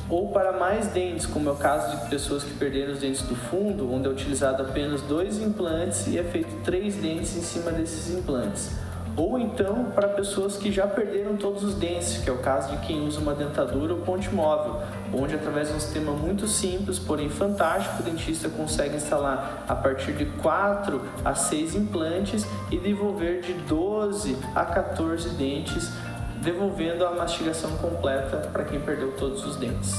ou para mais dentes, como é o caso de pessoas que perderam os dentes do fundo, onde é utilizado apenas 2 implantes e é feito 3 dentes em cima desses implantes. Ou então para pessoas que já perderam todos os dentes, que é o caso de quem usa uma dentadura ou ponte móvel, onde através de um sistema muito simples, porém fantástico, o dentista consegue instalar a partir de 4 a 6 implantes e devolver de 12 a 14 dentes, devolvendo a mastigação completa para quem perdeu todos os dentes.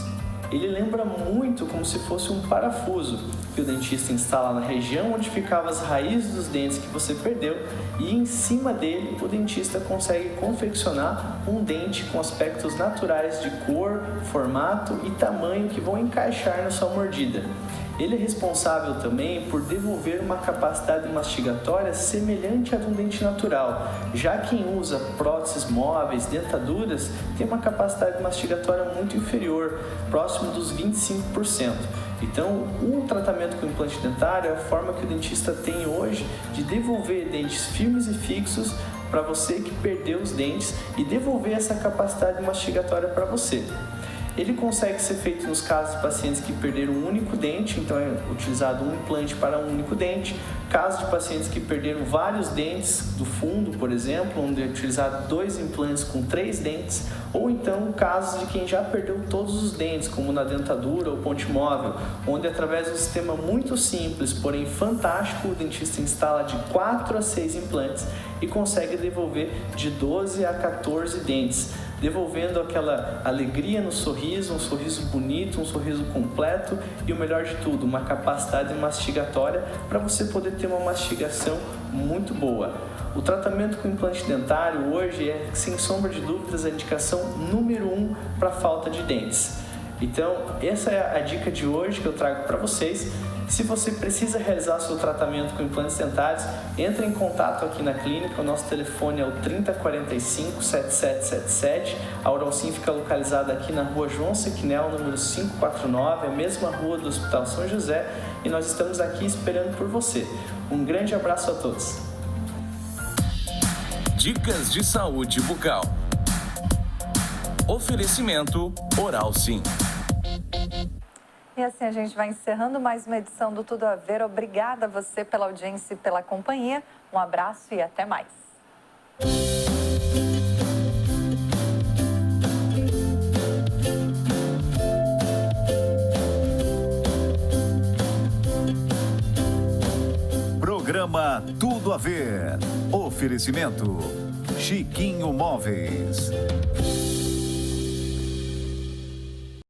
Ele lembra muito como se fosse um parafuso que o dentista instala na região onde ficavam as raízes dos dentes que você perdeu, e em cima dele o dentista consegue confeccionar um dente com aspectos naturais de cor, formato e tamanho que vão encaixar na sua mordida. Ele é responsável também por devolver uma capacidade mastigatória semelhante à de um dente natural, já quem usa próteses móveis, dentaduras, tem uma capacidade mastigatória muito inferior, próximo dos 25%. Então, o tratamento com implante dentário é a forma que o dentista tem hoje de devolver dentes firmes e fixos para você que perdeu os dentes e devolver essa capacidade mastigatória para você. Ele consegue ser feito nos casos de pacientes que perderam um único dente, então é utilizado um implante para um único dente. Casos de pacientes que perderam vários dentes do fundo, por exemplo, onde é utilizado 2 implantes com 3 dentes. Ou então casos de quem já perdeu todos os dentes, como na dentadura ou ponte móvel, onde através de um sistema muito simples, porém fantástico, o dentista instala de 4 a 6 implantes e consegue devolver de 12 a 14 dentes, devolvendo aquela alegria no sorriso, um sorriso bonito, um sorriso completo e o melhor de tudo, uma capacidade mastigatória para você poder ter uma mastigação muito boa. O tratamento com implante dentário hoje é, sem sombra de dúvidas, a indicação número 1 para a falta de dentes. Então, essa é a dica de hoje que eu trago para vocês. Se você precisa realizar seu tratamento com implantes dentários, entre em contato aqui na clínica. O nosso telefone é o 3045-7777. A Oral Sim fica localizada aqui na rua João Sequinel, número 549, a mesma rua do Hospital São José, e nós estamos aqui esperando por você. Um grande abraço a todos. Dicas de saúde bucal. Oferecimento Oral Sim. E assim a gente vai encerrando mais uma edição do Tudo a Ver. Obrigada a você pela audiência e pela companhia. Um abraço e até mais. Programa Tudo a Ver. Oferecimento Chiquinho Móveis.